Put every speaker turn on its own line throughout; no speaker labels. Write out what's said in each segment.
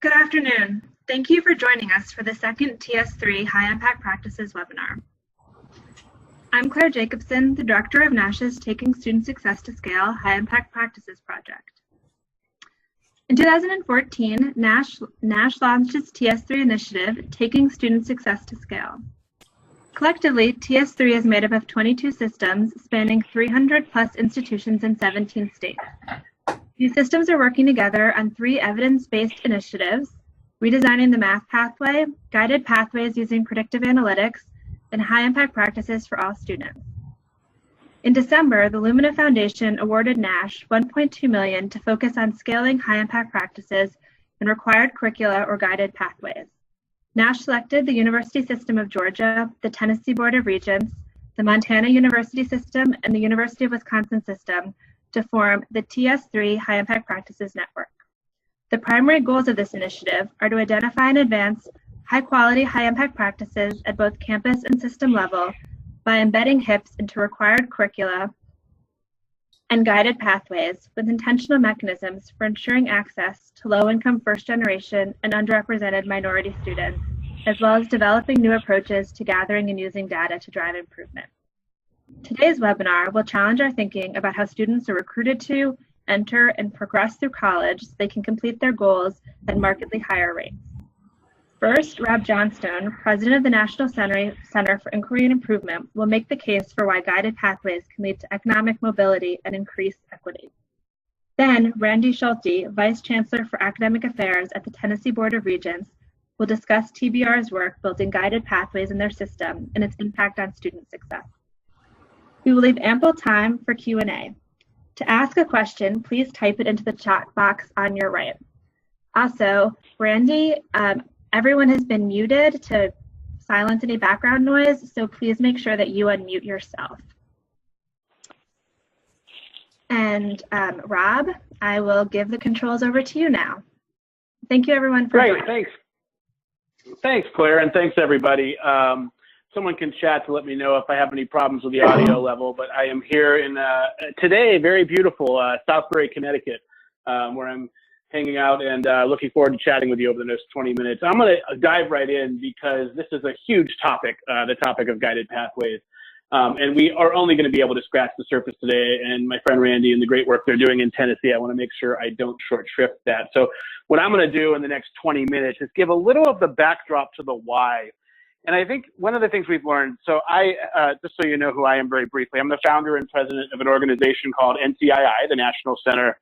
Good afternoon. Thank you for joining us for the second TS3 High Impact Practices webinar. I'm Claire Jacobson, the Director of NASH's Taking Student Success to Scale High Impact Practices project. In 2014, NASH launched its TS3 initiative, Taking Student Success to Scale. Collectively, TS3 is made up of 22 systems spanning 300 plus institutions in 17 states. These systems are working together on 3 evidence-based initiatives: redesigning the math pathway, guided pathways using predictive analytics, and high-impact practices for all students. In December, the Lumina Foundation awarded NASH $1.2 million to focus on scaling high-impact practices and required curricula or guided pathways. NASH selected the University System of Georgia, the Tennessee Board of Regents, the Montana University System, and the University of Wisconsin System to form the TS3 High Impact Practices Network. The primary goals of this initiative are to identify and advance high-quality, high-impact practices at both campus and system level by embedding HIPs into required curricula and guided pathways with intentional mechanisms for ensuring access to low-income first-generation and underrepresented minority students, as well as developing new approaches to gathering and using data to drive improvement. Today's webinar will challenge our thinking about how students are recruited to, enter, and progress through college so they can complete their goals at markedly higher rates. First, Rob Johnstone, president of the National Center for Inquiry and Improvement, will make the case for why guided pathways can lead to economic mobility and increased equity. Then, Randy Schulte, vice chancellor for academic affairs at the Tennessee Board of Regents, will discuss TBR's work building guided pathways in their system and its impact on student success. We will leave ample time for Q&A. To ask a question, please type it into the chat box on your right. Also, Randy, everyone has been muted to silence any background noise, so please make sure that you unmute yourself. And Rob, I will give the controls over to you now. Thank you, everyone, for joining.
Great, thanks. Thanks, Claire, and thanks, everybody. Someone can chat to let me know if I have any problems with the audio level, but I am here in today, very beautiful Southbury, Connecticut, where I'm hanging out and looking forward to chatting with you over the next 20 minutes. I'm going to dive right in because this is a huge topic, the topic of guided pathways. And we are only going to be able to scratch the surface today. And my friend Randy and the great work they're doing in Tennessee, I want to make sure I don't short shrift that. So what I'm going to do in the next 20 minutes is give a little of the backdrop to the why. And I think one of the things we've learned, so just so you know who I am very briefly, I'm the founder and president of an organization called NCII, the National Center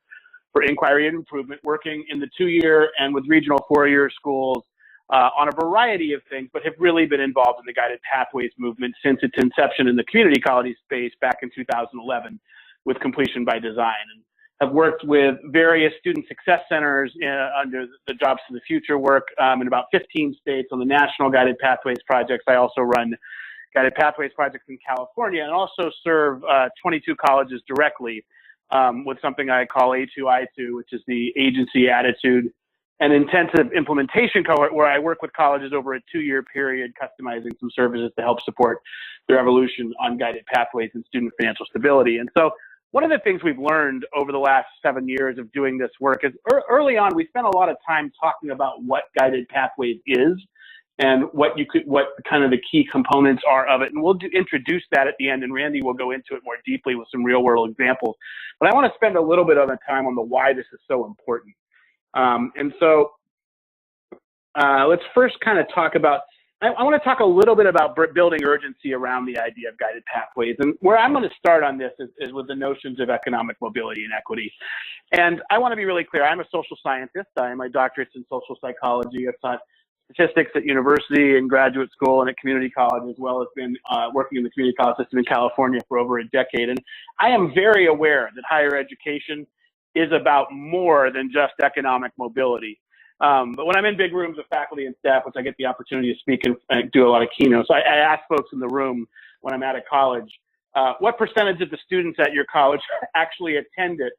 for Inquiry and Improvement, working in the 2-year and with regional 4-year schools on a variety of things, but have really been involved in the guided pathways movement since its inception in the community college space back in 2011 with completion by design. And have worked with various student success centers under the Jobs for the Future work in about 15 states on the national guided pathways projects. I also run guided pathways projects in California and also serve 22 colleges directly with something I call A2I2, which is the Agency Attitude and Intensive Implementation Cohort, where I work with colleges over a 2-year period, customizing some services to help support their evolution on guided pathways and student financial stability. And so one of the things we've learned over the last 7 years of doing this work is early on, we spent a lot of time talking about what guided pathways is and what kind of the key components are of it. And we'll introduce that at the end, and Randy will go into it more deeply with some real world examples. But I want to spend a little bit of the time on the why this is so important. And so let's first kind of talk about, I want to talk a little bit about building urgency around the idea of guided pathways. And where I'm going to start on this is with the notions of economic mobility and equity. And I want to be really clear. I'm a social scientist. I have my doctorates in social psychology. I've taught statistics at university and graduate school and at community college, as well as been working in the community college system in California for over a decade. And I am very aware that higher education is about more than just economic mobility. But when I'm in big rooms of faculty and staff, which I get the opportunity to speak and do a lot of keynotes, I ask folks in the room when I'm at a college, what percentage of the students at your college actually attend it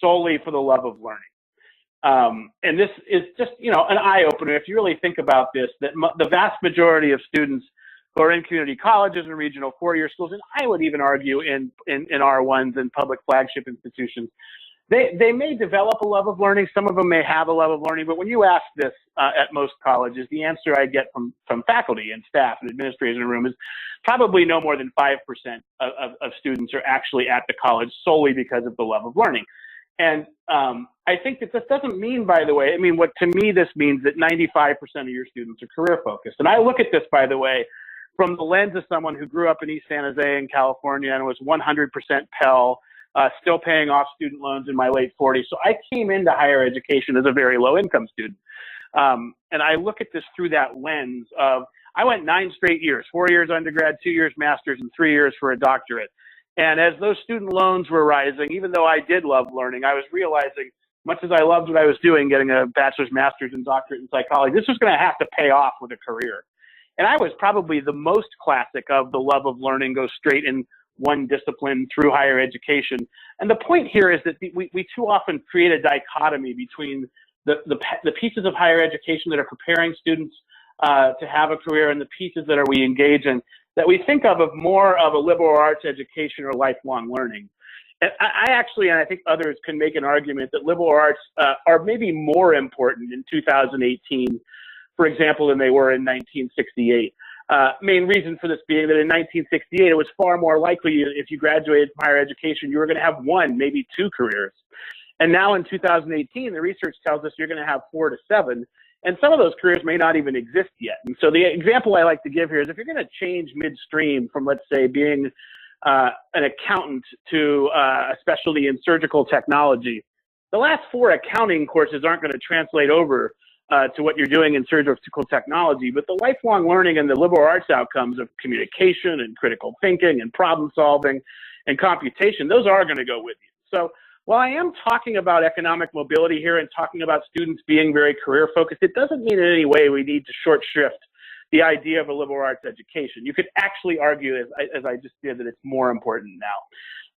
solely for the love of learning? And this is just, you know, an eye-opener. If you really think about this, that the vast majority of students who are in community colleges and regional 4-year schools, and I would even argue in R1s and public flagship institutions, They may develop a love of learning. Some of them may have a love of learning. But when you ask this at most colleges, the answer I get from faculty and staff and administrators in the room is probably no more than 5% of students are actually at the college solely because of the love of learning. And I think that this doesn't mean, by the way, I mean, what to me this means that 95% of your students are career focused. And I look at this, by the way, from the lens of someone who grew up in East San Jose in California and was 100% Pell, still paying off student loans in my late 40s. So I came into higher education as a very low income student. And I look at this through that lens of, I went 9 straight years, 4 years undergrad, 2 years master's, and 3 years for a doctorate. And as those student loans were rising, even though I did love learning, I was realizing, much as I loved what I was doing, getting a bachelor's, master's, and doctorate in psychology, this was going to have to pay off with a career. And I was probably the most classic of the love of learning, go straight in one discipline through higher education. And the point here is that we too often create a dichotomy between the pieces of higher education that are preparing students to have a career and the pieces that we engage in, that we think of more of a liberal arts education or lifelong learning. And I actually, and I think others can make an argument that liberal arts are maybe more important in 2018, for example, than they were in 1968. Main reason for this being that in 1968, it was far more likely if you graduated from higher education, you were going to have 1, maybe 2 careers. And now in 2018, the research tells us you're going to have 4 to 7. And some of those careers may not even exist yet. And so the example I like to give here is if you're going to change midstream from, let's say, being an accountant to a specialty in surgical technology, the last 4 accounting courses aren't going to translate over to what you're doing in surgical technology, but the lifelong learning and the liberal arts outcomes of communication and critical thinking and problem solving and computation, those are going to go with you. So while I am talking about economic mobility here and talking about students being very career focused, it doesn't mean in any way we need to short shrift the idea of a liberal arts education. You could actually argue, as I just did, that it's more important now.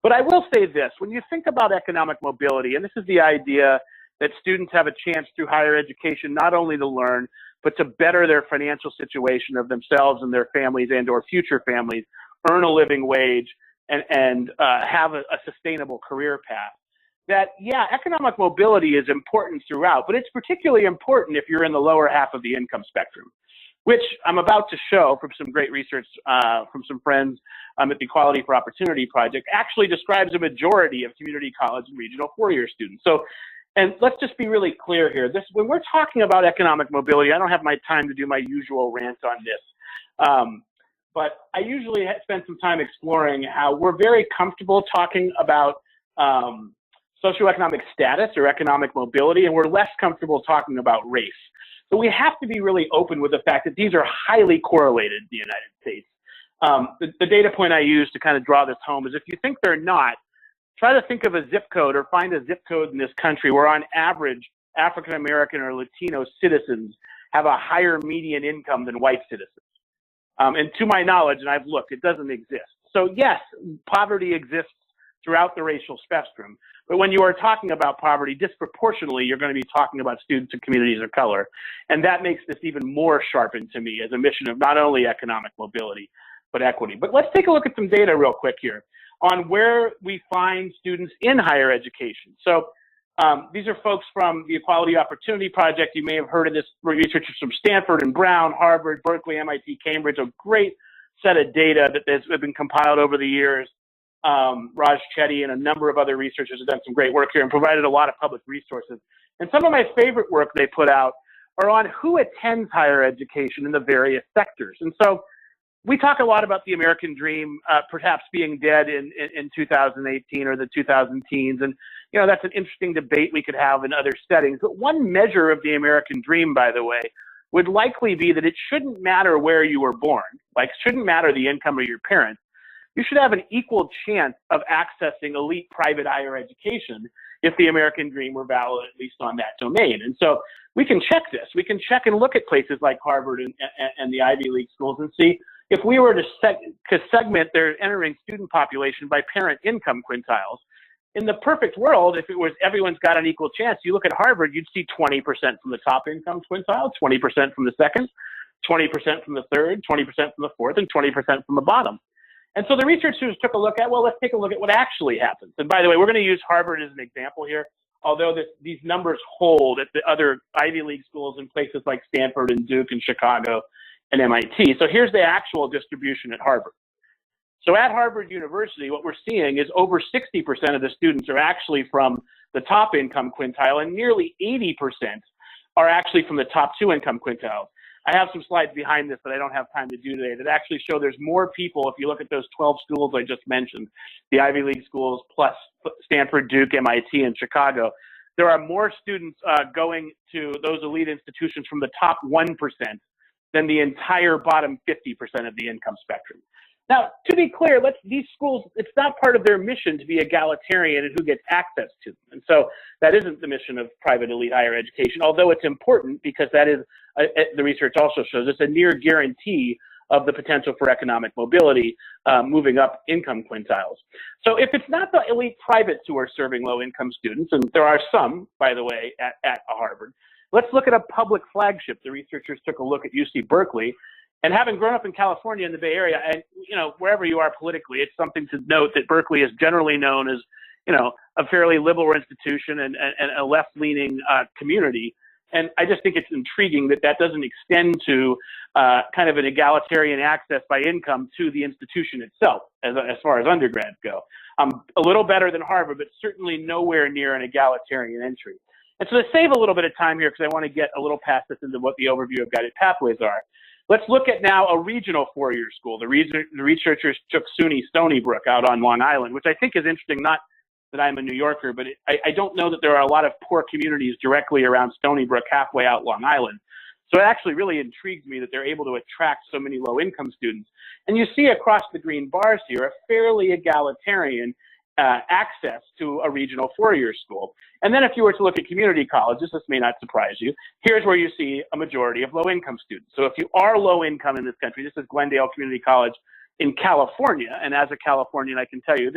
But I will say this, when you think about economic mobility, and this is the idea that students have a chance through higher education not only to learn, but to better their financial situation of themselves and their families and or future families, earn a living wage, and have a sustainable career path. That, yeah, economic mobility is important throughout, but it's particularly important if you're in the lower half of the income spectrum, which I'm about to show from some great research from some friends at the Equality for Opportunity Project, actually describes a majority of community college and regional 4-year students. So, and let's just be really clear here. When we're talking about economic mobility, I don't have my time to do my usual rant on this. But I usually spend some time exploring how we're very comfortable talking about socioeconomic status or economic mobility, and we're less comfortable talking about race. So we have to be really open with the fact that these are highly correlated in the United States. The data point I use to kind of draw this home is if you think they're not, try to think of a zip code or find a zip code in this country where on average African American or Latino citizens have a higher median income than white citizens. And to my knowledge, and I've looked, it doesn't exist. So yes, poverty exists throughout the racial spectrum. But when you are talking about poverty, disproportionately, you're going to be talking about students and communities of color. And that makes this even more sharpened to me as a mission of not only economic mobility, but equity. But let's take a look at some data real quick here on where we find students in higher education. So these are folks from the Equality Opportunity Project. You may have heard of this, researchers from Stanford and Brown, Harvard, Berkeley, MIT, Cambridge, a great set of data that has been compiled over the years. Raj Chetty and a number of other researchers have done some great work here and provided a lot of public resources. And some of my favorite work they put out are on who attends higher education in the various sectors. And so we talk a lot about the American dream perhaps being dead in 2018 or the 2010s. And, you know, that's an interesting debate we could have in other settings. But one measure of the American dream, by the way, would likely be that it shouldn't matter where you were born. Like, shouldn't matter the income of your parents. You should have an equal chance of accessing elite private higher education if the American dream were valid, at least on that domain. And so we can check this. We can check and look at places like Harvard and the Ivy League schools and see if we were to segment their entering student population by parent income quintiles. In the perfect world, if it was everyone's got an equal chance, you look at Harvard, you'd see 20% from the top income quintile, 20% from the second, 20% from the third, 20% from the fourth, and 20% from the bottom. And so the researchers took a look at, well, let's take a look at what actually happens. And by the way, we're going to use Harvard as an example here, although these numbers hold at the other Ivy League schools in places like Stanford and Duke and Chicago and MIT. So here's the actual distribution at Harvard. So at Harvard University, what we're seeing is over 60% of the students are actually from the top income quintile, and nearly 80% are actually from the top 2 income quintiles. I have some slides behind this that I don't have time to do today that actually show there's more people, if you look at those 12 schools I just mentioned, the Ivy League schools plus Stanford, Duke, MIT, and Chicago. There are more students going to those elite institutions from the top 1% than the entire bottom 50% of the income spectrum. Now, to be clear, these schools, it's not part of their mission to be egalitarian in who gets access to them. And so that isn't the mission of private elite higher education, although it's important because that is, the research also shows, it's a near guarantee of the potential for economic mobility moving up income quintiles. So if it's not the elite privates who are serving low income students, and there are some, by the way, at Harvard, let's look at a public flagship. The researchers took a look at UC Berkeley. And having grown up in California in the Bay Area, and wherever you are politically, it's something to note that Berkeley is generally known as, a fairly liberal institution and a left-leaning community. And I just think it's intriguing that that doesn't extend to kind of an egalitarian access by income to the institution itself, as far as undergrads go. A little better than Harvard, but certainly nowhere near an egalitarian entry. And so to save a little bit of time here, because I want to get a little past this into what the overview of guided pathways are, let's look at now a regional four-year school. The researchers took SUNY Stony Brook out on Long Island, which I think is interesting, not that I'm a New Yorker, but I don't know that there are a lot of poor communities directly around Stony Brook halfway out Long Island. So it actually really intrigues me that they're able to attract so many low-income students. And you see across the green bars here a fairly egalitarian access to a regional four-year school. And then if you were to look at community colleges, this may not surprise you, here's where you see a majority of low-income students. So if you are low-income in this country, this is Glendale Community College in California, and as a Californian, I can tell you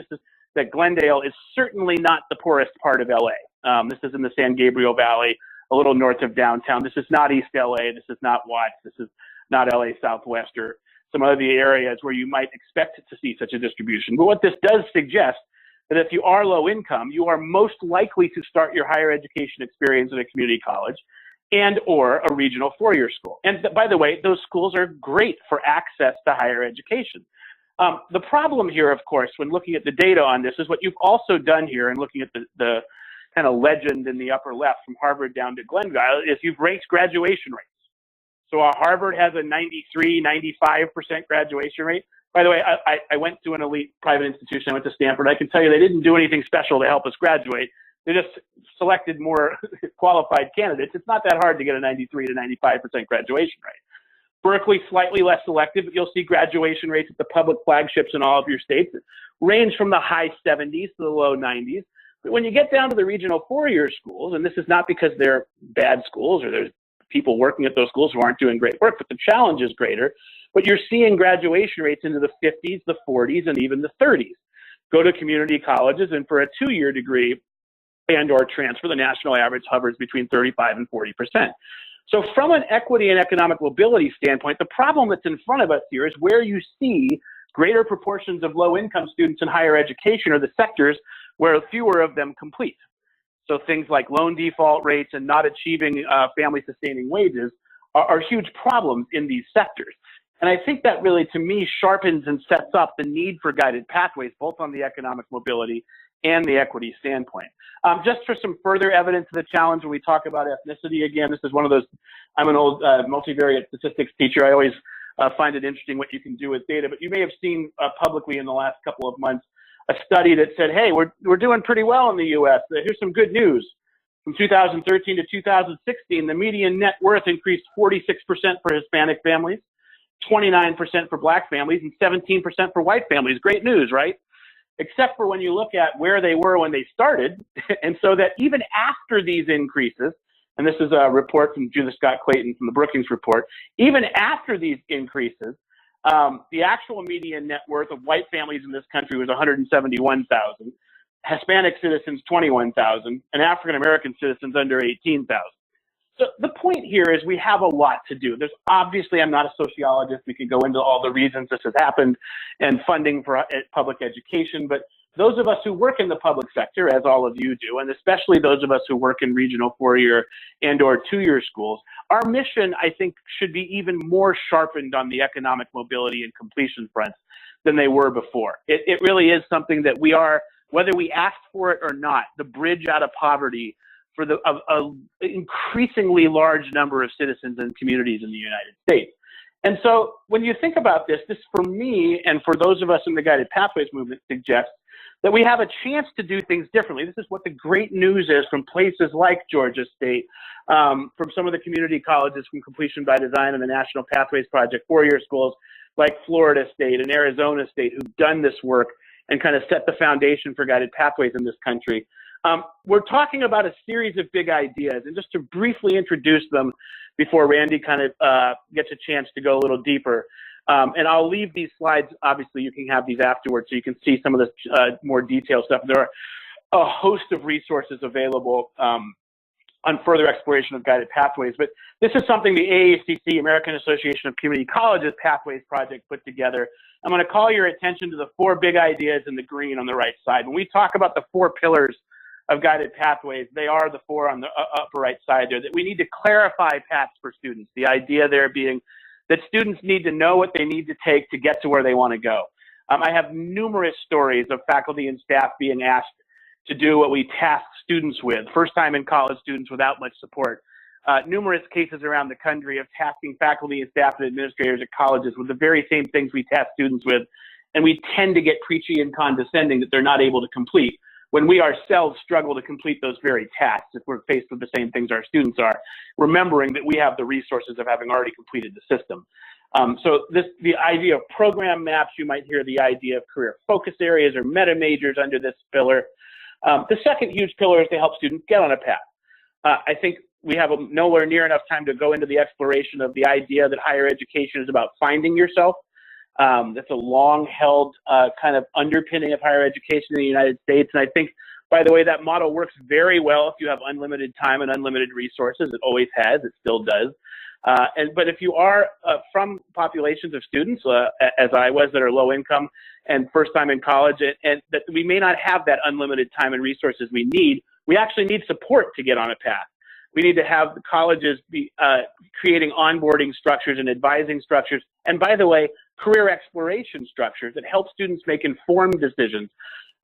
that Glendale is certainly not the poorest part of LA. This is in the San Gabriel Valley, a little north of downtown. This is not East LA, this is not Watts, this is not LA Southwest or some other areas where you might expect to see such a distribution. But what this does suggest that if you are low income, you are most likely to start your higher education experience at a community college and or a regional four-year school. And by the way, those schools are great for access to higher education. The problem here, of course, when looking at the data on this is what you've also done here and looking at the kind of legend in the upper left from Harvard down to Glendale is you've ranked graduation rates. So Harvard has a 93, 95% graduation rate. By the way, I went to an elite private institution. I went to Stanford. I can tell you they didn't do anything special to help us graduate. They just selected more qualified candidates. It's not that hard to get a 93 to 95% graduation rate. Berkeley, slightly less selective, but you'll see graduation rates at the public flagships in all of your states that range from the high 70s to the low 90s. But when you get down to the regional four-year schools, and this is not because they're bad schools or there's people working at those schools who aren't doing great work, but the challenge is greater. But you're seeing graduation rates into the 50s, the 40s, and even the 30s. Go to community colleges, and for a two-year degree and or transfer, the national average hovers between 35 and 40%. So from an equity and economic mobility standpoint, the problem that's in front of us here is where you see greater proportions of low-income students in higher education are the sectors where fewer of them complete. So things like loan default rates and not achieving family-sustaining wages are huge problems in these sectors. And I think that really, to me, sharpens and sets up the need for guided pathways, both on the economic mobility and the equity standpoint. Just for some further evidence of the challenge, when we talk about ethnicity, again, this is one of those, I'm an old multivariate statistics teacher. I always find it interesting what you can do with data, but you may have seen publicly in the last couple of months a study that said, hey, we're doing pretty well in the U.S. Here's some good news. From 2013 to 2016, the median net worth increased 46% for Hispanic families, 29% for Black families, and 17% for white families. Great news, right? Except for when you look at where they were when they started. And so that even after these increases, and this is a report from Judith Scott Clayton from the Brookings report, even after these increases, the actual median net worth of white families in this country was 171,000, Hispanic citizens 21,000, and African American citizens under 18,000. So the point here is we have a lot to do. There's obviously, I'm not a sociologist. We could go into all the reasons this has happened and funding for public education, but those of us who work in the public sector, as all of you do, and especially those of us who work in regional 4-year and/or 2-year schools, our mission, I think, should be even more sharpened on the economic mobility and completion fronts than they were before. It really is something that we are, whether we asked for it or not, the bridge out of poverty for a increasingly large number of citizens and communities in the United States. And so when you think about this, this for me and for those of us in the Guided Pathways movement suggests that we have a chance to do things differently. This is what the great news is from places like Georgia State, from some of the community colleges from Completion by Design and the National Pathways Project, 4-year schools like Florida State and Arizona State who've done this work and kind of set the foundation for guided pathways in this country. We're talking about a series of big ideas, and just to briefly introduce them before Randy kind of gets a chance to go a little deeper. And I'll leave these slides, obviously you can have these afterwards so you can see some of the more detailed stuff. There are a host of resources available on further exploration of guided pathways, but this is something the AACC, American Association of Community Colleges Pathways Project, put together. I'm going to call your attention to the 4 big ideas in the green on the right side. When we talk about the 4 pillars of guided pathways, they are the 4 on the upper right side there, that we need to clarify paths for students. The idea there being that students need to know what they need to take to get to where they want to go. I have numerous stories of faculty and staff being asked to do what we task students with, first time in college students without much support. Numerous cases around the country of tasking faculty and staff and administrators at colleges with the very same things we task students with, and we tend to get preachy and condescending that they're not able to complete, when we ourselves struggle to complete those very tasks if we're faced with the same things our students are, remembering that we have the resources of having already completed the system. So the idea of program maps, you might hear the idea of career focus areas or meta majors under this pillar. The second huge pillar is to help students get on a path. I think we have nowhere near enough time to go into the exploration of the idea that higher education is about finding yourself. That's a long-held kind of underpinning of higher education in the United States. And I think, by the way, that model works very well if you have unlimited time and unlimited resources. It always has. It still does. But if you are from populations of students, as I was, that are low income and first time in college, and that we may not have that unlimited time and resources we need, we actually need support to get on a path. We need to have the colleges be creating onboarding structures and advising structures. And by the way, career exploration structures that help students make informed decisions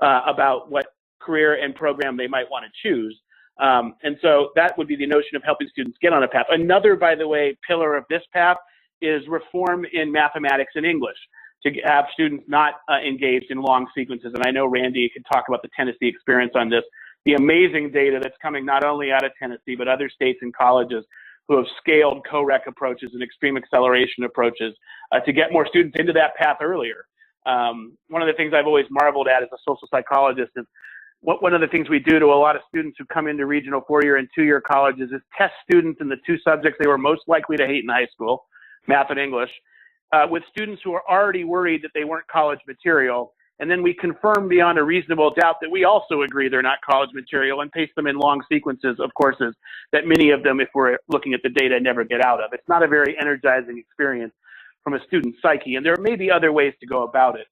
about what career and program they might want to choose. And so that would be the notion of helping students get on a path. Another, by the way, pillar of this path is reform in mathematics and English, to have students not engaged in long sequences. And I know Randy can talk about the Tennessee experience on this. The amazing data that's coming not only out of Tennessee, but other states and colleges who have scaled co-rec approaches and extreme acceleration approaches to get more students into that path earlier. One of the things I've always marveled at as a social psychologist is one of the things we do to a lot of students who come into regional 4-year and 2-year colleges is test students in the 2 subjects they were most likely to hate in high school, math and English, with students who are already worried that they weren't college material. And then we confirm beyond a reasonable doubt that we also agree they're not college material and paste them in long sequences of courses that many of them, if we're looking at the data, never get out of. It's not a very energizing experience from a student's psyche. And there may be other ways to go about it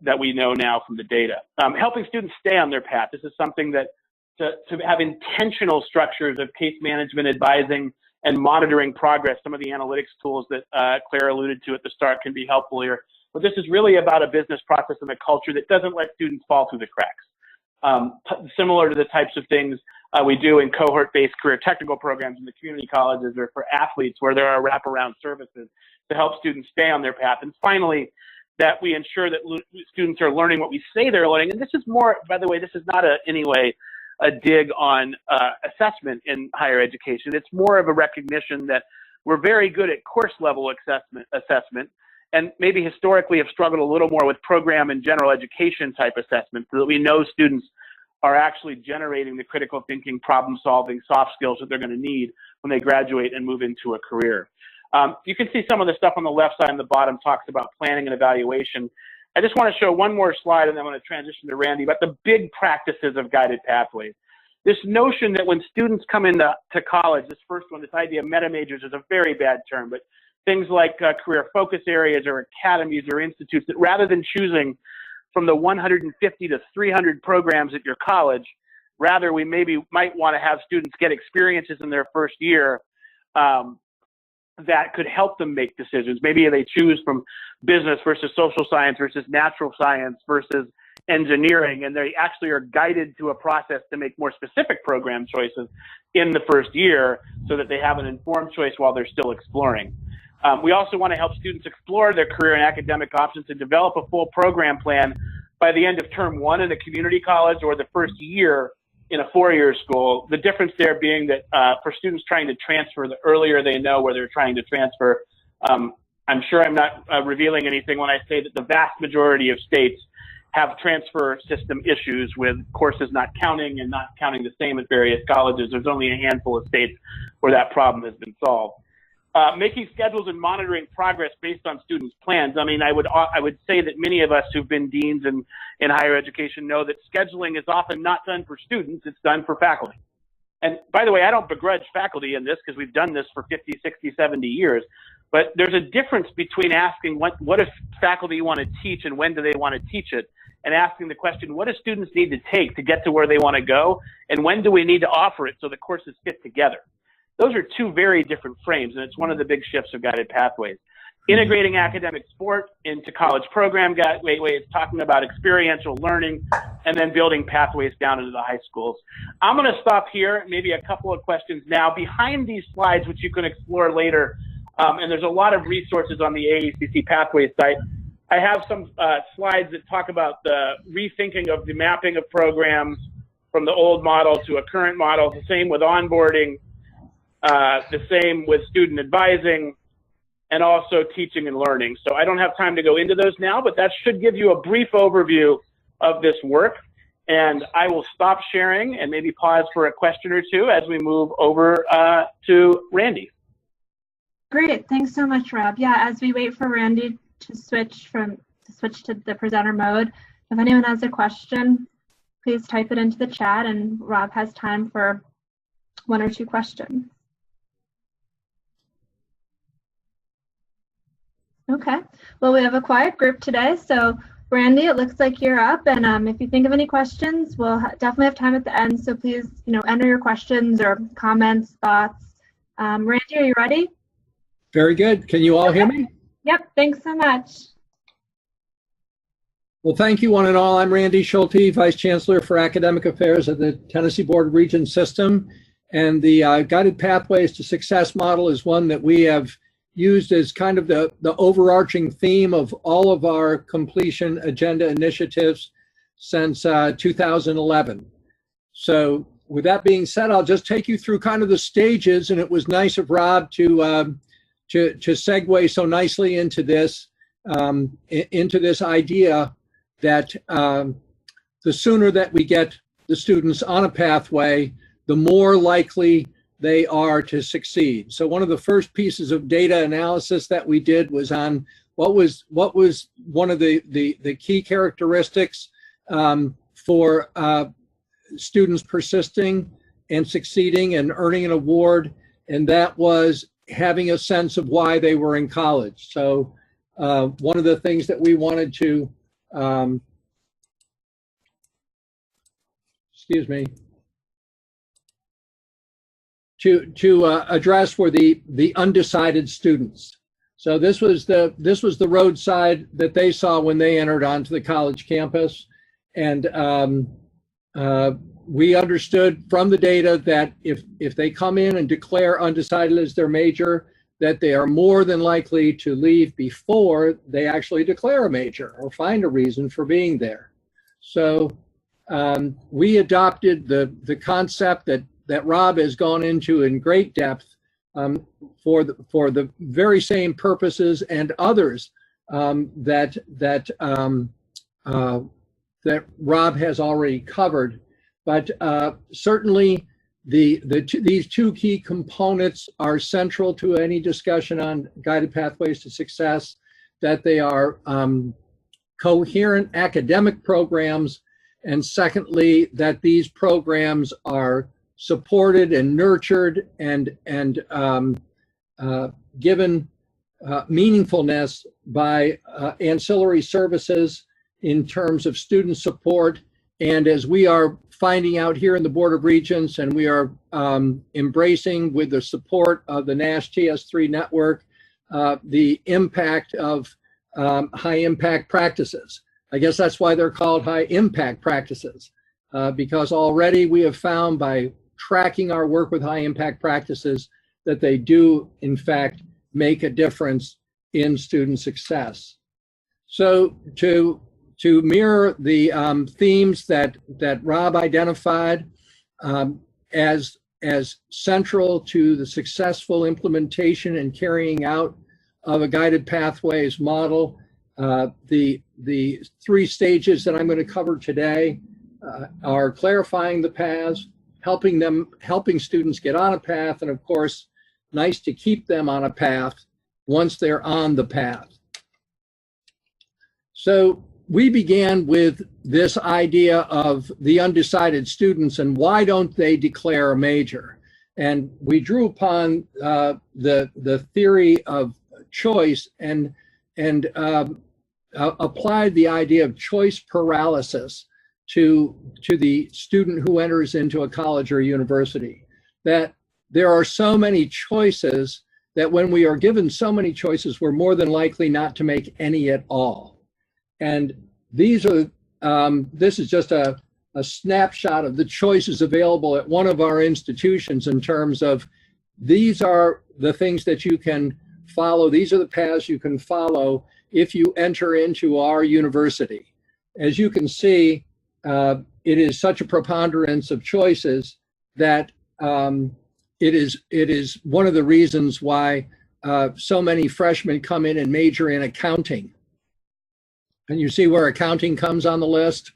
that we know now from the data. Helping students stay on their path. This is something that to have intentional structures of case management, advising, and monitoring progress. Some of the analytics tools that Claire alluded to at the start can be helpful here. But this is really about a business process and a culture that doesn't let students fall through the cracks. Similar to the types of things we do in cohort-based career technical programs in the community colleges or for athletes, where there are wraparound services to help students stay on their path. And finally, that we ensure that students are learning what we say they're learning. And this is more, by the way, this is not anyway a dig on assessment in higher education. It's more of a recognition that we're very good at course level assessment, and maybe historically have struggled a little more with program and general education type assessments, so that we know students are actually generating the critical thinking, problem solving, soft skills that they're going to need when they graduate and move into a career. You can see some of the stuff on the left side and the bottom talks about planning and evaluation. I just want to show one more slide and then I'm going to transition to Randy about the big practices of guided pathways. this notion that when students come into college, this first one, this idea of meta majors is a very bad term, but things like career focus areas or academies or institutes, that rather than choosing from the 150 to 300 programs at your college, rather we might want to have students get experiences in their first year that could help them make decisions. Maybe they choose from business versus social science versus natural science versus engineering, and they actually are guided to a process to make more specific program choices in the first year so that they have an informed choice while they're still exploring. We also want to help students explore their career and academic options and develop a full program plan by the end of term 1 in a community college or the first year in a 4-year school. The difference there being that for students trying to transfer, the earlier they know where they're trying to transfer. I'm sure I'm not revealing anything when I say that the vast majority of states have transfer system issues with courses not counting and not counting the same at various colleges. There's only a handful of states where that problem has been solved. Making schedules and monitoring progress based on students' plans. I mean, I would say that many of us who've been deans in higher education know that scheduling is often not done for students, it's done for faculty. And by the way, I don't begrudge faculty in this because we've done this for 50, 60, 70 years. But there's a difference between asking what if faculty want to teach and when do they want to teach it, and asking the question, what do students need to take to get to where they want to go, and when do we need to offer it so the courses fit together? Those are two very different frames, and it's one of the big shifts of guided pathways. Integrating academic sport into college program gateways, talking about experiential learning, and then building pathways down into the high schools. I'm going to stop here, maybe a couple of questions now. Behind these slides, which you can explore later, and there's a lot of resources on the AACC Pathways site, I have some slides that talk about the rethinking of the mapping of programs from the old model to a current model, the same with onboarding, the same with student advising, and also teaching and learning. So I don't have time to go into those now, but that should give you a brief overview of this work. And I will stop sharing and maybe pause for a question or two as we move over to Randy.
Great, thanks so much, Rob. Yeah, as we wait for Randy to switch to the presenter mode, if anyone has a question, please type it into the chat, and Rob has time for 1 or 2 questions. Okay, well, we have a quiet group today, so Randy, it looks like you're up, and if you think of any questions, we'll definitely have time at the end, so please, enter your questions or comments, thoughts. Randy, are you ready?
Very good. Can you all hear me?
Yep, thanks so much.
Well, thank you, one and all. I'm Randy Schulte, Vice Chancellor for Academic Affairs at the Tennessee Board of Regents System, and the Guided Pathways to Success model is one that we have used as kind of the overarching theme of all of our completion agenda initiatives since 2011. So with that being said, I'll just take you through kind of the stages, and it was nice of Rob to segue so nicely into this idea that the sooner that we get the students on a pathway, the more likely they are to succeed. So one of the first pieces of data analysis that we did was on what was one of the key characteristics for students persisting and succeeding and earning an award, and that was having a sense of why they were in college. So one of the things that we wanted to, to address were the undecided students. So this was the roadside that they saw when they entered onto the college campus, and we understood from the data that if they come in and declare undecided as their major, that they are more than likely to leave before they actually declare a major or find a reason for being there. So we adopted the concept that Rob has gone into in great depth for the very same purposes and others that Rob has already covered. But certainly these two key components are central to any discussion on guided pathways to success, that they are coherent academic programs And secondly, that these programs are supported and nurtured and given meaningfulness by ancillary services in terms of student support. And as we are finding out here in the Board of Regents, and we are embracing with the support of the NASH TS3 network, the impact of high impact practices. I guess that's why they're called high impact practices, because already we have found by tracking our work with high impact practices that they do in fact make a difference in student success. So to mirror the themes that Rob identified as central to the successful implementation and carrying out of a guided pathways model, the three stages that I'm going to cover today are clarifying the paths, helping students get on a path, and of course, nice to keep them on a path once they're on the path. So we began with this idea of the undecided students and why don't they declare a major? And we drew upon the theory of choice and applied the idea of choice paralysis to the student who enters into a college or university. That there are so many choices that when we are given so many choices, we're more than likely not to make any at all. And these are, this is just a snapshot of the choices available at one of our institutions in terms of these are the things that you can follow. These are the paths you can follow if you enter into our university. As you can see, it is such a preponderance of choices that it is one of the reasons why so many freshmen come in and major in accounting. And you see where accounting comes on the list?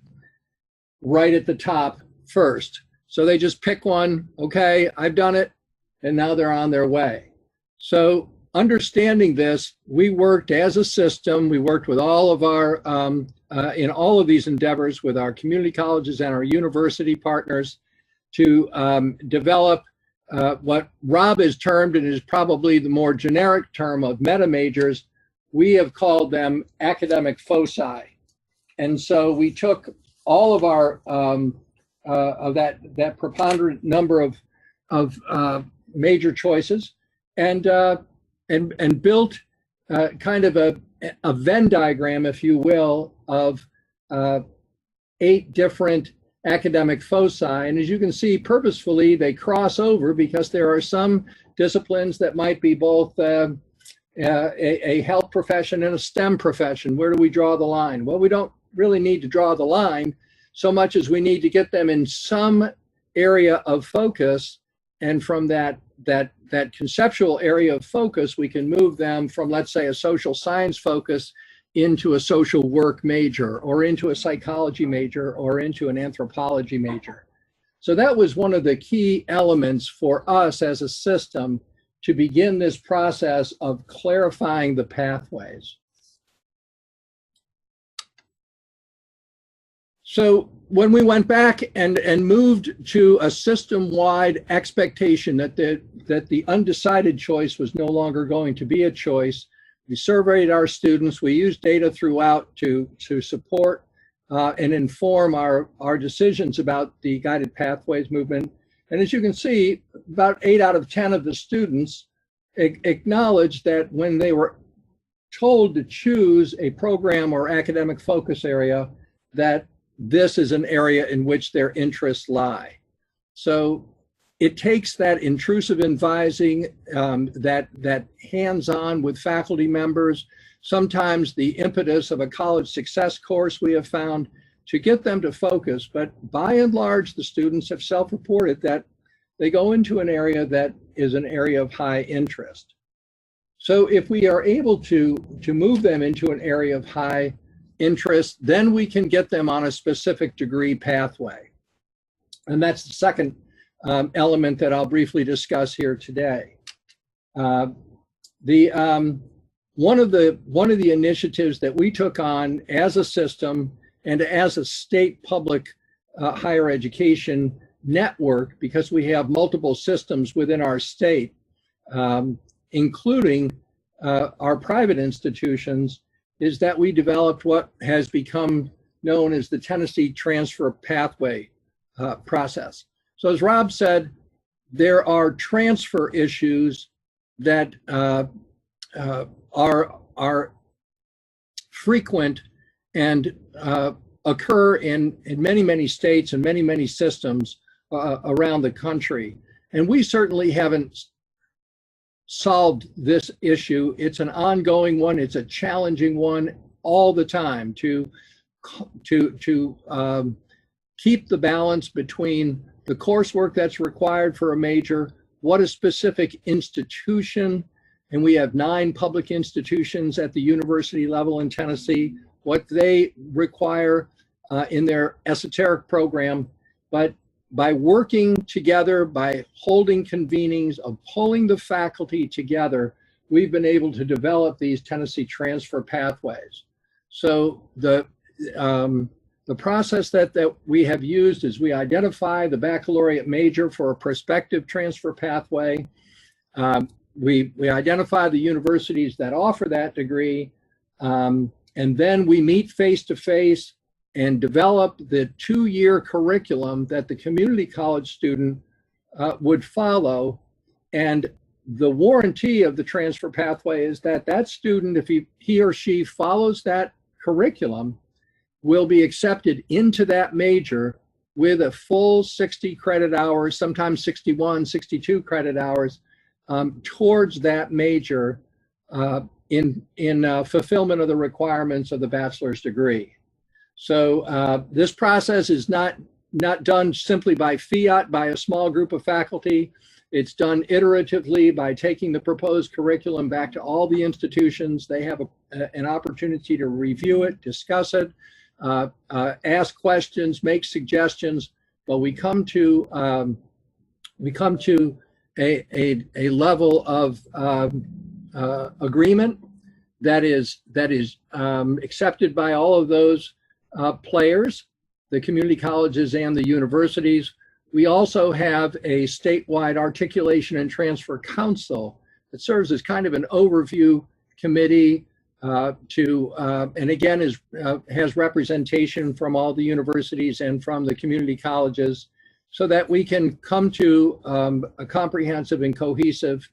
Right at the top first. So they just pick one, okay, I've done it, and now they're on their way. So understanding this, we worked as a system, we worked with all of our, in all of these endeavors with our community colleges and our university partners to develop what Rob has termed, and is probably the more generic term of meta majors. We have called them academic foci. And so we took all of our, of that preponderant number of major choices and built kind of a Venn diagram, if you will, of 8 different academic foci. And as you can see, purposefully, they cross over because there are some disciplines that might be both a health profession and a STEM profession. Where do we draw the line? Well, we don't really need to draw the line so much as we need to get them in some area of focus. And from that conceptual area of focus, we can move them from, let's say, a social science focus into a social work major, or into a psychology major, or into an anthropology major. So that was one of the key elements for us as a system to begin this process of clarifying the pathways. So when we went back and moved to a system-wide expectation that the undecided choice was no longer going to be a choice, we surveyed our students. We used data throughout to support and inform our decisions about the guided pathways movement. And as you can see, about 8 out of 10 of the students acknowledged that when they were told to choose a program or academic focus area, that this is an area in which their interests lie. So it takes that intrusive advising, that hands-on with faculty members, sometimes the impetus of a college success course we have found, to get them to focus. But by and large, the students have self-reported that they go into an area that is an area of high interest. So if we are able to move them into an area of high interest, then we can get them on a specific degree pathway. And that's the second element that I'll briefly discuss here today. One of the initiatives that we took on as a system and as a state public higher education network, because we have multiple systems within our state, including our private institutions, is that we developed what has become known as the Tennessee Transfer Pathway process. So as Rob said, there are transfer issues that are frequent and occur in many states and many systems around the country. And we certainly haven't solved this issue. It's an ongoing one. It's a challenging one all the time to keep the balance between the coursework that's required for a major, what a specific institution, and we have 9 public institutions at the university level in Tennessee, what they require in their esoteric program. But by working together, by holding convenings, of pulling the faculty together, we've been able to develop these Tennessee transfer pathways. So the process that we have used is we identify the baccalaureate major for a prospective transfer pathway. We identify the universities that offer that degree, and then we meet face-to-face and develop the 2-year curriculum that the community college student would follow. And the warranty of the transfer pathway is that that student, if he or she follows that curriculum, will be accepted into that major with a full 60 credit hours, sometimes 61, 62 credit hours towards that major in fulfillment of the requirements of the bachelor's degree. So this process is not done simply by fiat by a small group of faculty. It's done iteratively by taking the proposed curriculum back to all the institutions. They have an opportunity to review it, discuss it, ask questions, make suggestions, but we come to a level of agreement that is accepted by all of those players, the community colleges and the universities. We also have a statewide articulation and transfer council that serves as kind of an overview committee and again has representation from all the universities and from the community colleges, so that we can come to a comprehensive and cohesive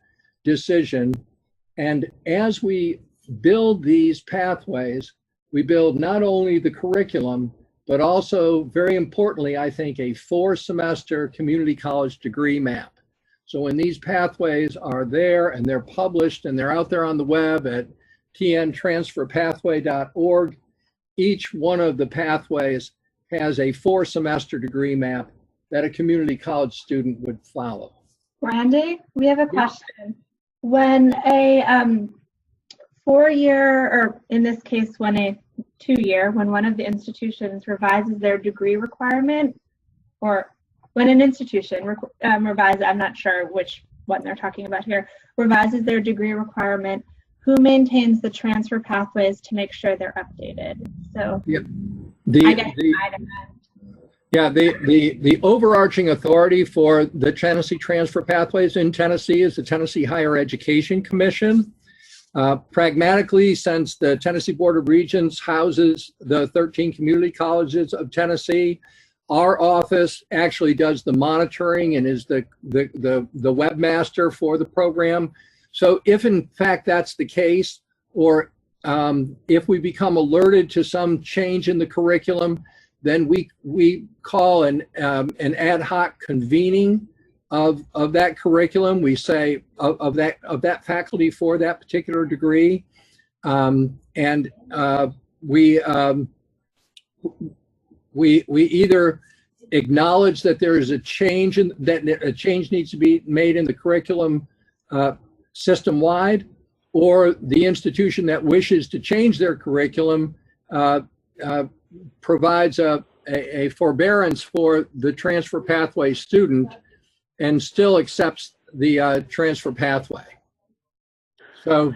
decision. And as we build these pathways, we build not only the curriculum, but also, very importantly, I think, a 4-semester community college degree map. So when these pathways are there and they're published and they're out there on the web at tntransferpathway.org, each one of the pathways has a 4-semester degree map that a community college student would follow.
Randy, we have a question. When a 4-year, or in this case, when a 2-year, when one of the institutions revises their degree requirement, or when an institution revises, I'm not sure which one they're talking about here, revises their degree requirement, who maintains the transfer pathways to make sure they're updated? So
the overarching authority for the Tennessee transfer pathways in Tennessee is the Tennessee Higher Education Commission. Pragmatically, since the Tennessee Board of Regents houses the 13 community colleges of Tennessee, our office actually does the monitoring and is the webmaster for the program. So if in fact that's the case, or if we become alerted to some change in the curriculum, then we call an ad hoc convening of that curriculum. We say of that faculty for that particular degree, and we either acknowledge that there is a change that a change needs to be made in the curriculum system-wide, or the institution that wishes to change their curriculum provides a forbearance for the transfer pathway student and still accepts the transfer pathway. So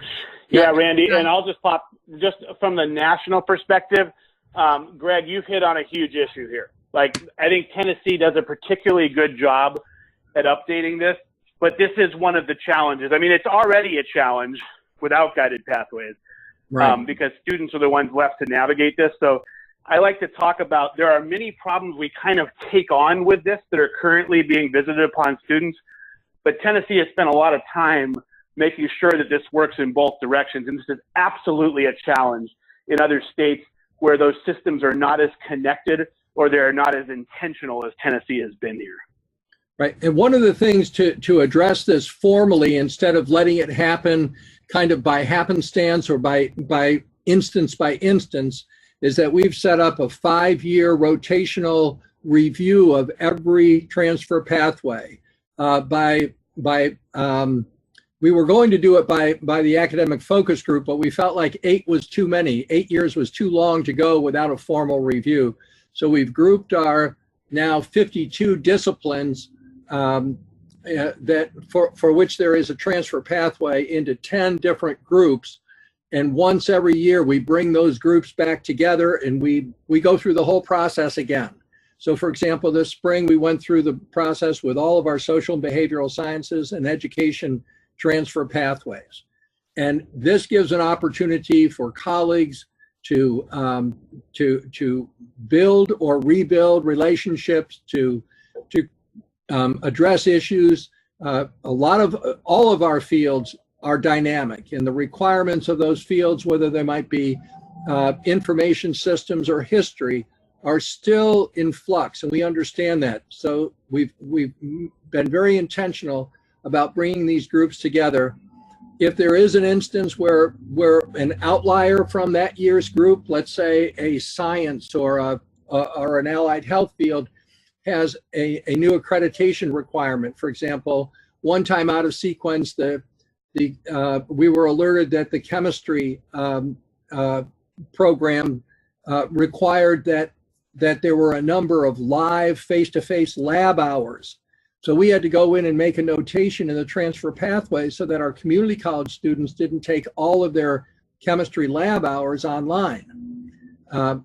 yeah, Randy, and I'll just pop, just from the national perspective, Greg, you've hit on a huge issue here. Like, I think Tennessee does a particularly good job at updating this, but this is one of the challenges. I mean, it's already a challenge without guided pathways,
Right.
because students are the ones left to navigate this. So I like to talk about, there are many problems we kind of take on with this that are currently being visited upon students, but Tennessee has spent a lot of time making sure that this works in both directions. And this is absolutely a challenge in other states where those systems are not as connected or they're not as intentional as Tennessee has been here.
Right. And one of the things to address this formally, instead of letting it happen kind of by happenstance or by instance, is that we've set up a 5-year rotational review of every transfer pathway. We were going to do it by the academic focus group, but we felt like 8 was too many. 8 years was too long to go without a formal review. So we've grouped our now 52 disciplines that for which there is a transfer pathway into 10 different groups. And once every year, we bring those groups back together and we go through the whole process again. So for example, this spring, we went through the process with all of our social and behavioral sciences and education transfer pathways. And this gives an opportunity for colleagues to build or rebuild relationships, to address issues. All of our fields are dynamic, and the requirements of those fields, whether they might be information systems or history, are still in flux, and we understand that. So we've been very intentional about bringing these groups together. If there is an instance where an outlier from that year's group, let's say a science or an allied health field, has a new accreditation requirement, for example, one time out of sequence, we were alerted that the chemistry program required that there were a number of live face-to-face lab hours. So we had to go in and make a notation in the transfer pathway so that our community college students didn't take all of their chemistry lab hours online.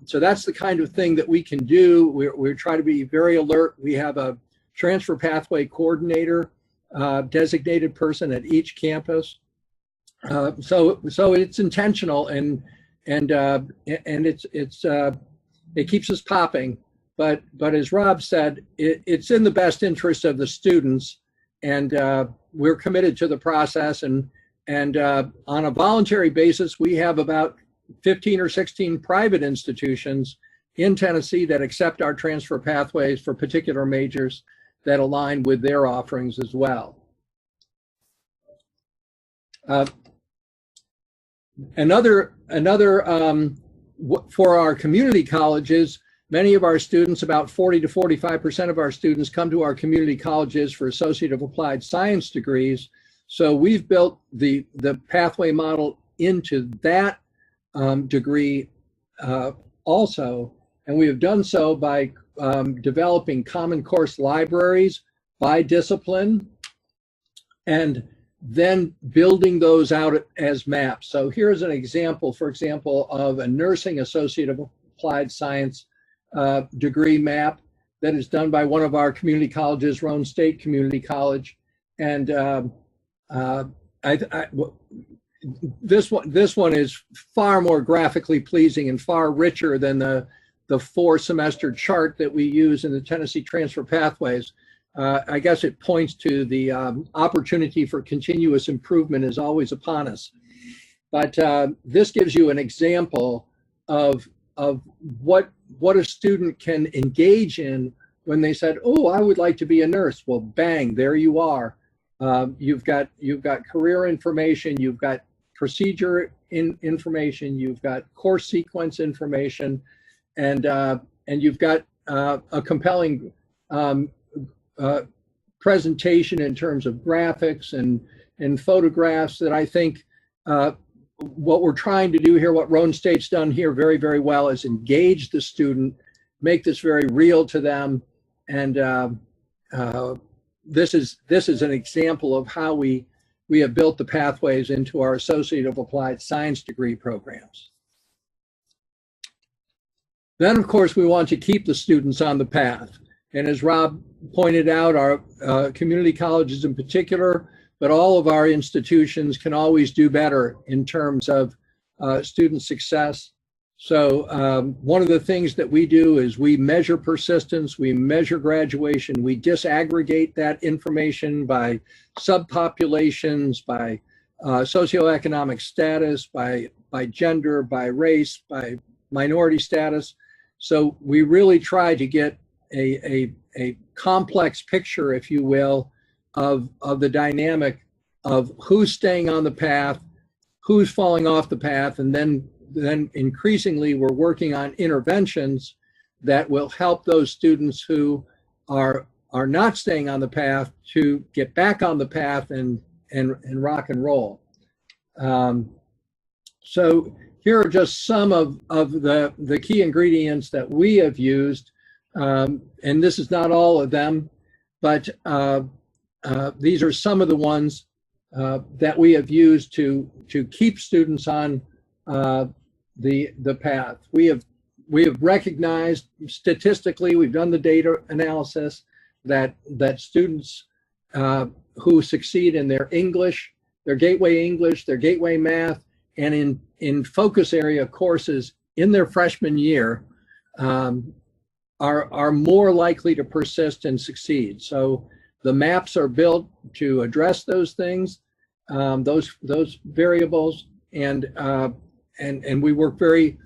So that's the kind of thing that we can do. We're trying to be very alert. We have a transfer pathway coordinator, designated person at each campus. So it's intentional and it keeps us popping. But as Rob said, it's in the best interest of the students, and we're committed to the process. And on a voluntary basis, we have about 15 or 16 private institutions in Tennessee that accept our transfer pathways for particular majors that align with their offerings as well. For our community colleges, many of our students, about 40 to 45% of our students, come to our community colleges for Associate of Applied Science degrees. So we've built the pathway model into that degree also, and we have done so by developing common course libraries by discipline and then building those out as maps. So here's an example, for example, of a nursing Associate of Applied Science degree map that is done by one of our community colleges, Roane State Community College. And this one is far more graphically pleasing and far richer than the 4-semester chart that we use in the Tennessee transfer pathways. I guess it points to the opportunity for continuous improvement is always upon us. But this gives you an example of what a student can engage in when they said, "Oh, I would like to be a nurse." Well, bang, there you are. You've got career information, you've got procedure information, you've got course sequence information, and you've got a compelling presentation in terms of graphics and photographs that I think what we're trying to do here, what Roane State's done here very, very well, is engage the student, make this very real to them, and this is an example of how we have built the pathways into our Associate of Applied Science degree programs. Then, of course, we want to keep the students on the path. And as Rob pointed out, our community colleges in particular, but all of our institutions can always do better in terms of student success. So one of the things that we do is we measure persistence, we measure graduation, we disaggregate that information by subpopulations, by socioeconomic status, by gender, by race, by minority status. So we really try to get a complex picture, if you will, of the dynamic of who's staying on the path, who's falling off the path, and then increasingly we're working on interventions that will help those students who are not staying on the path to get back on the path and rock and roll. So here are just some of the key ingredients that we have used, and this is not all of them, but these are some of the ones that we have used to keep students on the path. We have recognized statistically, we've done the data analysis that students who succeed in their English, their gateway math, and in focus area courses in their freshman year are more likely to persist and succeed. So the maps are built to address those things, those variables, and we work very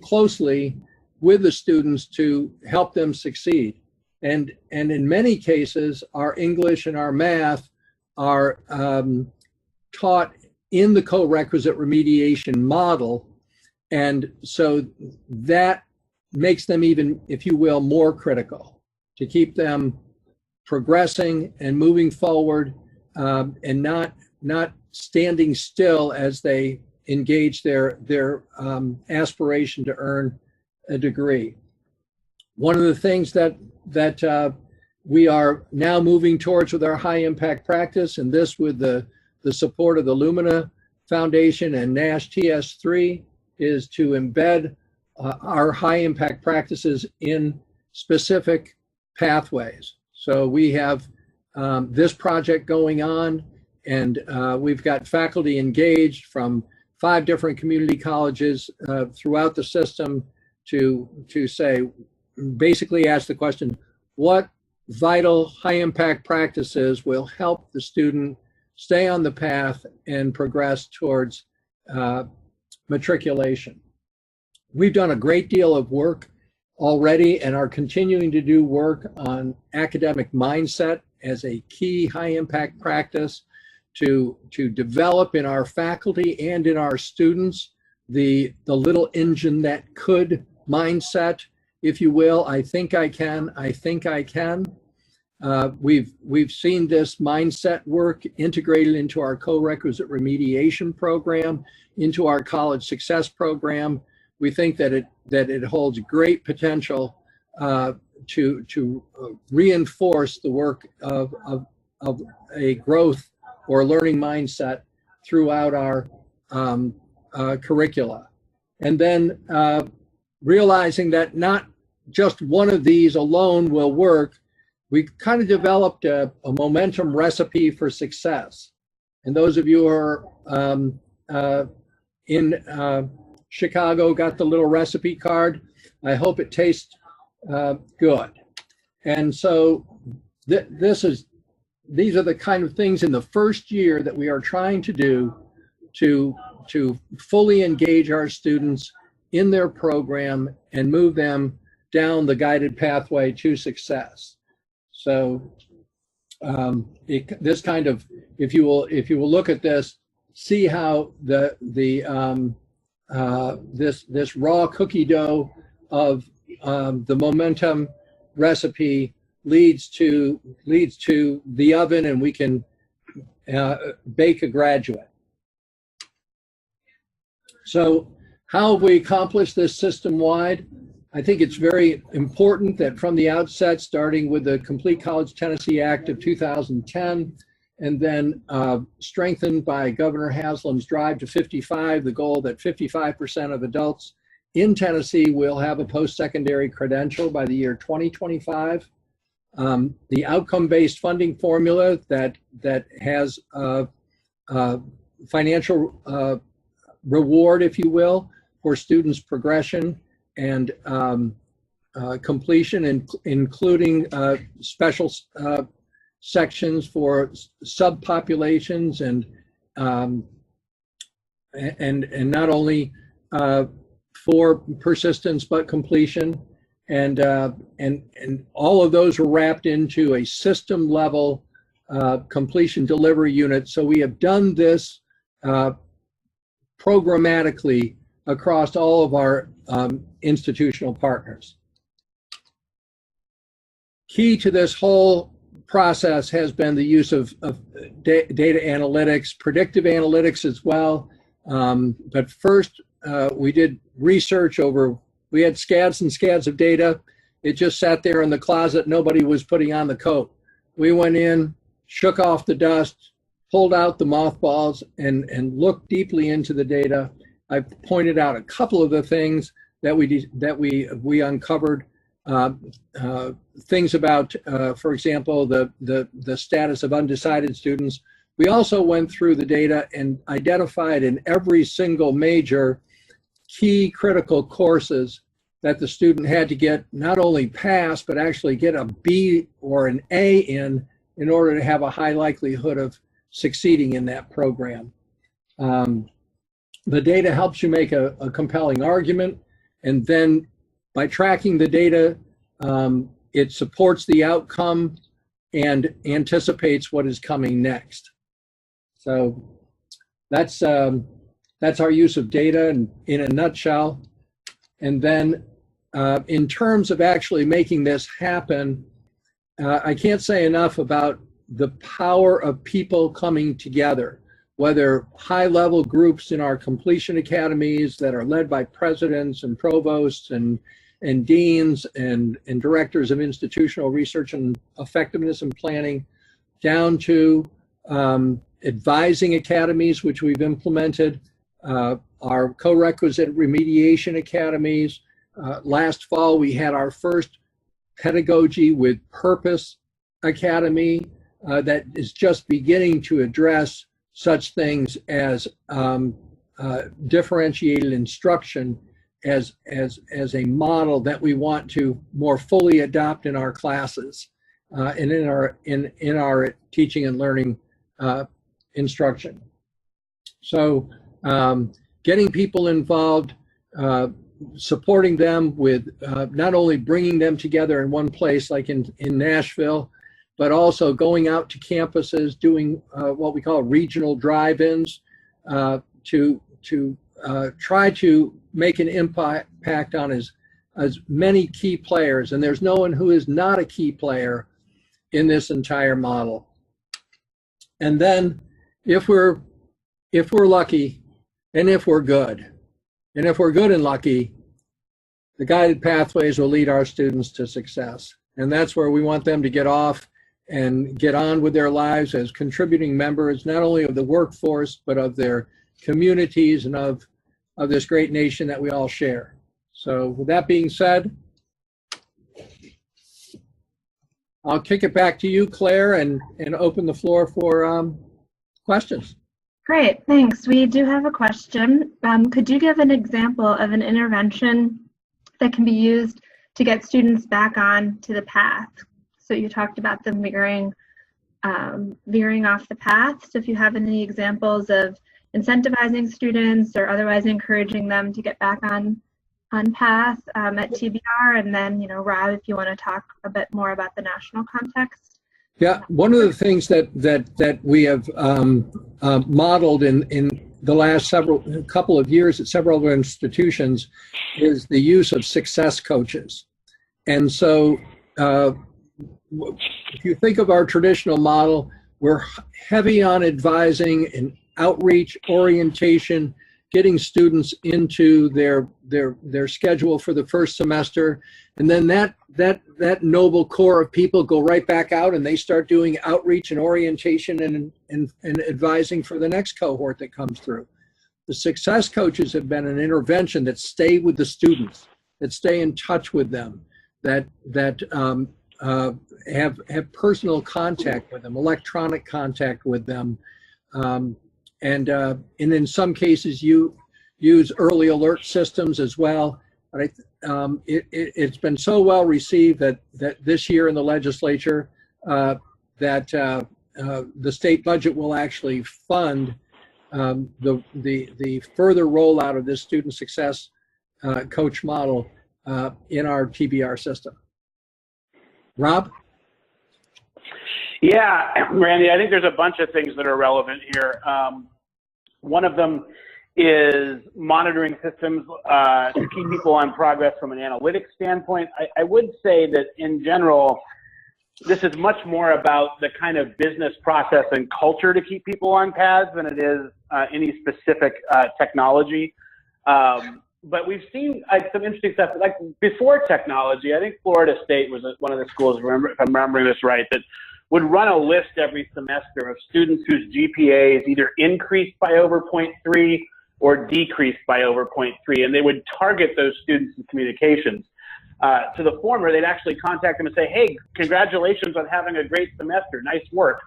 closely with the students to help them succeed. And in many cases, our English and our math are taught in the co-requisite remediation model. And so that makes them even, if you will, more critical to keep them progressing and moving forward, and not standing still as they engage their aspiration to earn a degree. One of the things that we are now moving towards with our high impact practice, and this with the support of the Lumina Foundation and NASH TS3, is to embed our high impact practices in specific pathways. So we have this project going on, and we've got faculty engaged from 5 different community colleges throughout the system to say, basically ask the question, what vital high impact practices will help the student stay on the path and progress towards matriculation? We've done a great deal of work already and are continuing to do work on academic mindset as a key high impact practice to develop in our faculty and in our students the little engine that could mindset, if you will. I think I can. We've seen this mindset work integrated into our co-requisite remediation program, into our college success program. We think that it holds great potential to reinforce the work of a growth or learning mindset throughout our curricula. And then realizing that not just one of these alone will work, we kind of developed a momentum recipe for success. And those of you who are in Chicago got the little recipe card. I hope it tastes good. And so these are the kind of things in the first year that we are trying to do to fully engage our students in their program and move them down the guided pathway to success. So this kind of, if you will look at this, see how this raw cookie dough of the momentum recipe leads to the oven, and we can bake a graduate. So how have we accomplished this system-wide? I think it's very important that from the outset, starting with the Complete College Tennessee Act of 2010, and then strengthened by Governor Haslam's Drive to 55, the goal that 55% of adults in Tennessee will have a post-secondary credential by the year 2025. The outcome-based funding formula that has financial reward, if you will, for students' progression and completion, including special sections for subpopulations and not only for persistence but completion, and all of those are wrapped into a system level completion delivery unit. So we have done this programmatically across all of our institutional partners. Key to this whole process has been the use of data analytics, predictive analytics as well. But first, we did research over, we had scads and scads of data. It just sat there in the closet. Nobody was putting on the coat. We went in, shook off the dust, pulled out the mothballs, and looked deeply into the data. I pointed out a couple of the things that we uncovered. Things about, for example, the status of undecided students. We also went through the data and identified in every single major key critical courses that the student had to get not only pass, but actually get a B or an A in order to have a high likelihood of succeeding in that program. The data helps you make a compelling argument, and then by tracking the data, it supports the outcome and anticipates what is coming next. So that's our use of data in a nutshell. And then in terms of actually making this happen, I can't say enough about the power of people coming together, whether high-level groups in our completion academies that are led by presidents and provosts and deans and directors of institutional research and effectiveness and planning, down to advising academies, which we've implemented, our co-requisite remediation academies. Last fall, we had our first Pedagogy with Purpose Academy that is just beginning to address such things as differentiated instruction as a model that we want to more fully adopt in our classes and in our teaching and learning instruction. So getting people involved, supporting them with not only bringing them together in one place like in Nashville, but also going out to campuses, doing what we call regional drive-ins to try to make an impact on as many key players. And there's no one who is not a key player in this entire model. And then if we're lucky, and if we're good, and lucky, the guided pathways will lead our students to success. And that's where we want them to get off and get on with their lives as contributing members, not only of the workforce, but of their communities and of this great nation that we all share. So with that being said, I'll kick it back to you, Claire, and open the floor for questions.
Great, thanks. We do have a question. Could you give an example of an intervention that can be used to get students back on to the path? So you talked about them veering off the path. So if you have any examples of incentivizing students or otherwise encouraging them to get back on path at TBR, and then, Rob, if you want to talk a bit more about the national context.
Yeah, one of the things that we have modeled in the last couple of years at several other institutions is the use of success coaches. And so if you think of our traditional model, we're heavy on advising and outreach, orientation, getting students into their schedule for the first semester, and then that noble core of people go right back out and they start doing outreach and orientation and advising for the next cohort that comes through. The success coaches have been an intervention that stay with the students, that stay in touch with them, that have personal contact with them, electronic contact with them, and in some cases you use early alert systems as well. But it's been so well received that this year in the legislature that the state budget will actually fund the further rollout of this student success coach model in our TBR system. Rob?
Yeah, Randy, I think there's a bunch of things that are relevant here. One of them is monitoring systems to keep people on progress from an analytics standpoint. I would say that in general, this is much more about the kind of business process and culture to keep people on paths than it is any specific technology. But we've seen some interesting stuff. Like before technology, I think Florida State was one of the schools, if I'm remembering this right, that would run a list every semester of students whose GPAs either increased by over 0.3 or decreased by over 0.3, and they would target those students in communications. To the former, they'd actually contact them and say, hey, congratulations on having a great semester, nice work,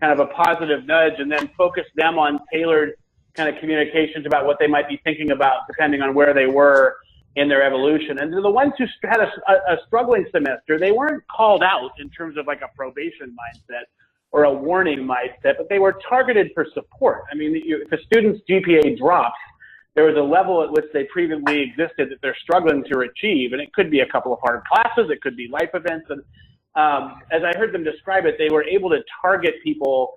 kind of a positive nudge, and then focus them on tailored kind of communications about what they might be thinking about depending on where they were in their evolution. And to the ones who had a struggling semester, they weren't called out in terms of like a probation mindset or a warning mindset, but they were targeted for support. I mean, if a student's GPA drops, there was a level at which they previously existed that they're struggling to achieve, and it could be a couple of hard classes, it could be life events, and as I heard them describe it, they were able to target people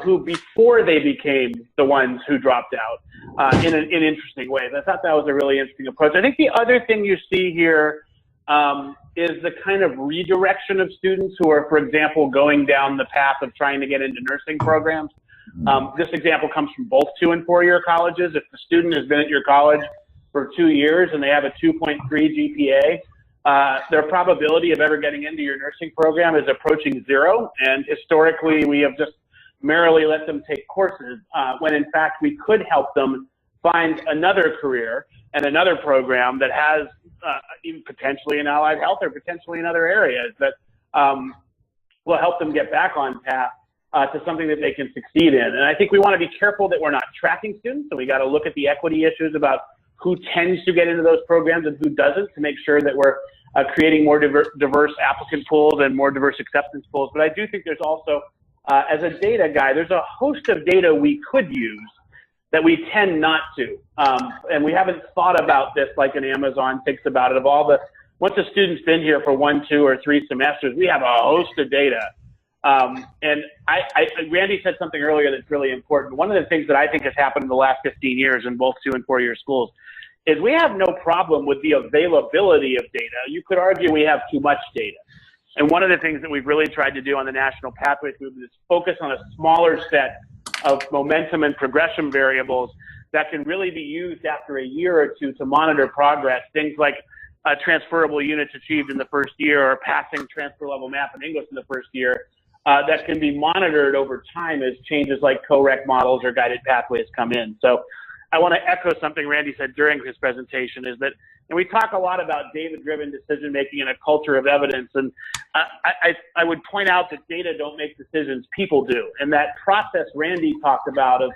who before they became the ones who dropped out in interesting ways. I thought that was a really interesting approach. I think the other thing you see here is the kind of redirection of students who are, for example, going down the path of trying to get into nursing programs. This example comes from both 2- and 4-year colleges. If the student has been at your college for 2 years and they have a 2.3 GPA, their probability of ever getting into your nursing program is approaching 0. And historically, we have just merrily let them take courses when in fact we could help them find another career and another program that has even potentially in allied health or potentially in other areas that will help them get back on path to something that they can succeed in. And I think we want to be careful that we're not tracking students, and we got to look at the equity issues about who tends to get into those programs and who doesn't to make sure that we're creating more diverse applicant pools and more diverse acceptance pools. But I do think there's also, as a data guy, there's a host of data we could use that we tend not to. And we haven't thought about this like an Amazon thinks about it. Of all the, once a student's been here for 1, 2, or 3 semesters, we have a host of data. And Randy said something earlier that's really important. One of the things that I think has happened in the last 15 years in both 2- and 4-year schools is we have no problem with the availability of data. You could argue we have too much data. And one of the things that we've really tried to do on the National Pathways Movement is focus on a smaller set of momentum and progression variables that can really be used after a year or two to monitor progress. Things like transferable units achieved in the first year or passing transfer level math and English in the first year that can be monitored over time as changes like co-rec models or guided pathways come in. So I want to echo something Randy said during his presentation is that, and we talk a lot about data-driven decision-making and a culture of evidence, and I would point out that data don't make decisions, people do. And that process Randy talked about of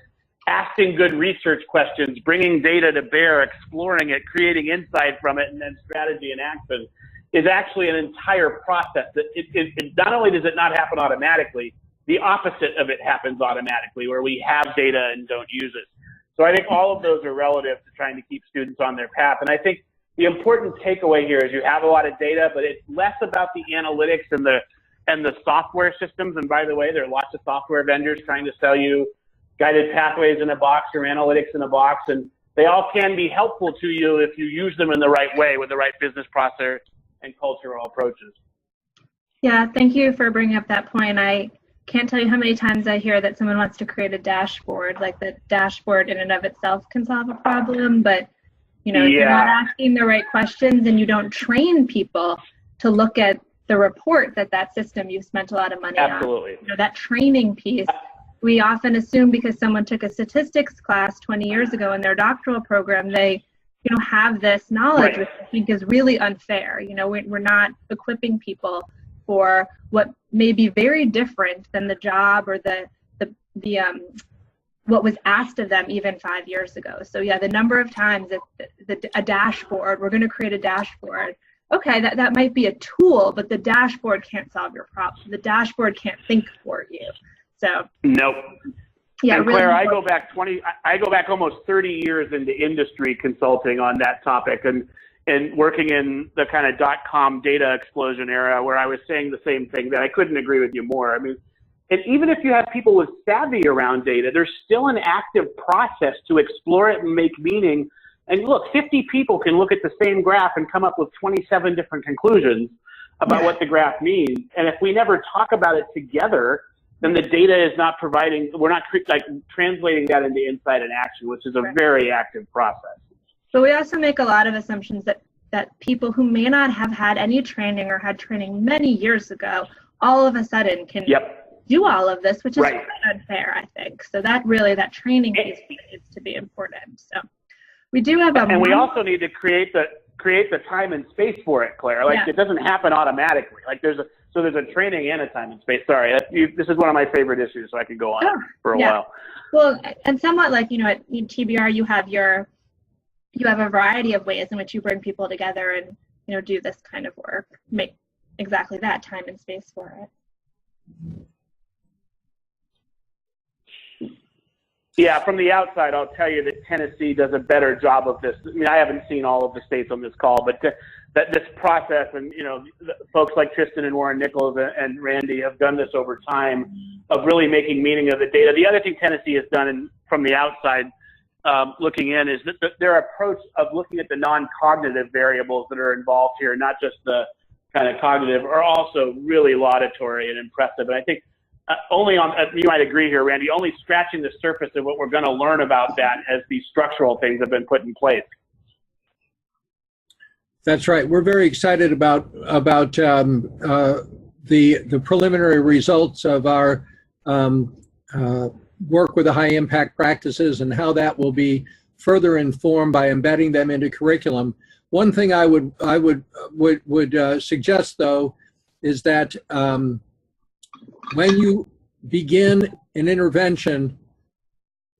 asking good research questions, bringing data to bear, exploring it, creating insight from it, and then strategy and action is actually an entire process. That it not only does it not happen automatically, the opposite of it happens automatically, where we have data and don't use it. So I think all of those are relative to trying to keep students on their path. And I think the important takeaway here is you have a lot of data, but it's less about the analytics and the software systems. And by the way, there are lots of software vendors trying to sell you guided pathways in a box or analytics in a box. And they all can be helpful to you if you use them in the right way with the right business process and cultural approaches.
Yeah, thank you for bringing up that point. I can't tell you how many times I hear that someone wants to create a dashboard, like the dashboard in and of itself can solve a problem, but you know, if you're not asking the right questions and you don't train people to look at the report that system you've spent a lot of money on.
Absolutely.
You know, that training piece we often assume because someone took a statistics class 20 years ago in their doctoral program, they have this knowledge, which I think is really unfair. We're not equipping people for what may be very different than the job or the what was asked of them even 5 years ago. So yeah, the number of times that a dashboard, we're going to create a dashboard. Okay, that might be a tool, but the dashboard can't solve your problem. The dashboard can't think for you. So
nope.
Yeah,
and
really
Claire, I go back almost 30 years into industry consulting on that topic, and working in the kind of .com data explosion era, where I was saying the same thing, that I couldn't agree with you more. I mean, and even if you have people with savvy around data, there's still an active process to explore it and make meaning. And look, 50 people can look at the same graph and come up with 27 different conclusions about what the graph means. And if we never talk about it together, then the data is not providing, we're not translating that into insight and action, which is a very active process.
But we also make a lot of assumptions that people who may not have had any training or had training many years ago, all of a sudden can do all of this, which is quite unfair, I think. So that training piece needs to be important. So we do have
and we also need to create the time and space for it, Claire. It doesn't happen automatically. There's a training and a time and space. Sorry, this is one of my favorite issues, so I could go on for a while.
Well, and somewhat like, at TBR, you have a variety of ways in which you bring people together and, do this kind of work, make exactly that time and space for it.
Yeah, from the outside, I'll tell you that Tennessee does a better job of this. I mean, I haven't seen all of the states on this call, but that this process, and folks like Tristan and Warren Nichols and Randy have done this over time, of really making meaning of the data. The other thing Tennessee has done, from the outside looking in, is that their approach of looking at the non-cognitive variables that are involved here, not just the kind of cognitive, are also really laudatory and impressive. And I think you might agree here, Randy, only scratching the surface of what we're going to learn about that as these structural things have been put in place.
That's right. We're very excited about the preliminary results of our work with the high impact practices and how that will be further informed by embedding them into curriculum. One thing I would suggest, though, is that when you begin an intervention,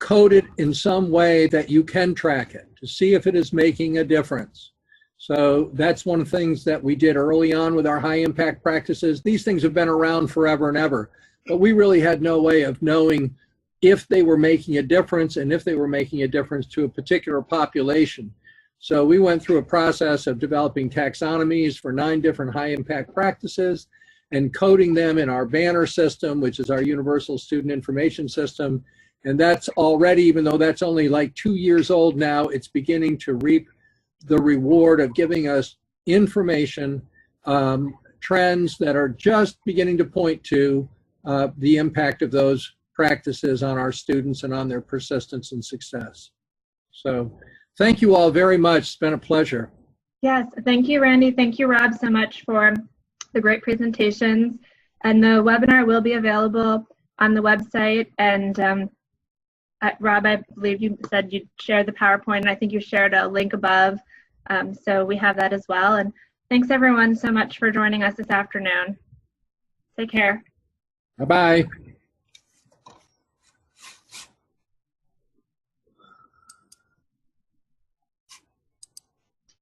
code it in some way that you can track it to see if it is making a difference. So that's one of the things that we did early on with our high impact practices. These things have been around forever and ever, but we really had no way of knowing if they were making a difference and if they were making a difference to a particular population. So we went through a process of developing taxonomies for 9 different high impact practices and coding them in our Banner system, which is our universal student information system. And that's already, even though that's only like 2 years old now, it's beginning to reap the reward of giving us information, trends that are just beginning to point to the impact of those practices on our students and on their persistence and success. So thank you all very much. It's been a pleasure.
Yes, thank you, Randy. Thank you, Rob, so much for the great presentations. And the webinar will be available on the website. And Rob, I believe you said you'd share the PowerPoint, and I think you shared a link above. So we have that as well. And thanks everyone so much for joining us this afternoon. Take care.
Bye-bye.